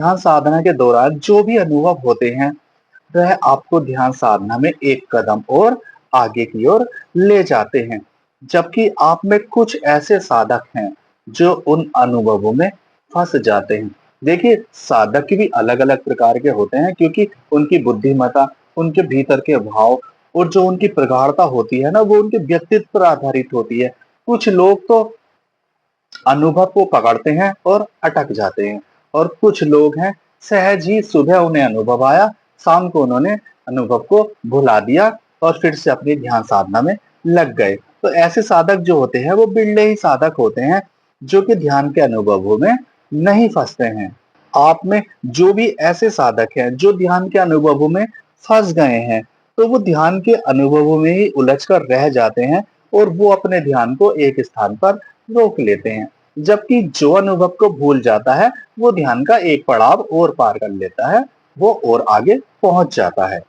ध्यान साधना के दौरान जो भी अनुभव होते हैं, वह आपको ध्यान साधना में एक कदम और आगे की ओर ले जाते हैं। जबकि आप में कुछ ऐसे साधक हैं, जो उन अनुभवों में फँस जाते हैं। देखिए, साधक भी अलग-अलग प्रकार के होते हैं क्योंकि उनकी बुद्धिमत्ता, उनके भीतर के भाव और जो उनकी प्रगाढ़ता होती है ना, वो उनके व्यक्तित्व पर आधारित होती है। कुछ लोग तो अनुभव को पकड़ते हैं और अटक जाते हैं और कुछ लोग हैं सहज ही सुबह उन्हें अनुभव आया, शाम को उन्होंने अनुभव को भुला दिया और फिर से अपनी ध्यान साधना में लग गए। तो ऐसे साधक जो होते हैं वो बिरले ही साधक होते हैं जो कि ध्यान के अनुभवों में नहीं फँसते हैं। आप में जो भी ऐसे साधक हैं जो ध्यान के अनुभवों में फँस गए हैं, तो वो ध्यान के अनुभवों में ही उलझ कर रह जाते हैं और वो अपने ध्यान को एक स्थान पर रोक लेते हैं। जबकि जो अनुभव को भूल जाता है, वो ध्यान का एक पड़ाव और पार कर लेता है, वो और आगे पहुँच जाता है।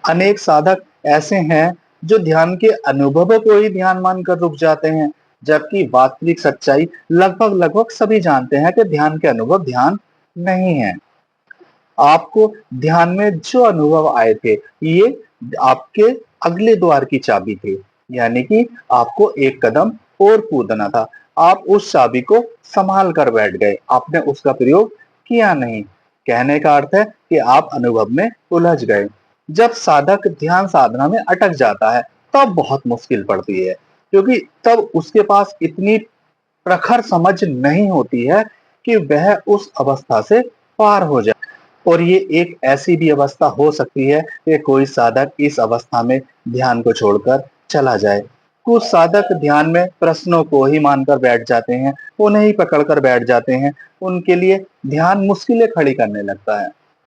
अनेक साधक ऐसे हैं जो ध्यान के अनुभवों को ही ध्यान मानकर रुक जाते हैं, जबकि वास्तविक सच्चाई लगभग-लगभग सभी जानते हैं कि ध्यान के अनुभव ध्यान नहीं है। आपको ध्यान में जो अनुभव आए थे, ये आपके अगले द्वार की चाबी थे। यानी कि आपको एक कदम और कूदना था। आप उस चाबी को सँभाल कर बैठ गए, आपने उसका प्रयोग किया नहीं। कहने का अर्थ है कि आप अनुभव में उलझ गए। जब साधक ध्यान साधना में अटक जाता है, तब बहुत मुश्किल पड़ती है, क्योंकि तब उसके पास इतनी प्रखर समझ नहीं होती है कि वह उस अवस्था से पार हो जाए। और ये एक ऐसी भी अवस्था हो सकती है कि कोई साधक इस अवस्था में ध्यान को छोड़कर चला जाए। कुछ साधक ध्यान में प्रश्नों को ही मानकर बैठ जाते हैं, उन्हें ही पकड़ कर बैठ जाते हैं। उनके लिए ध्यान मुश्किलें खड़ी करने लगता है।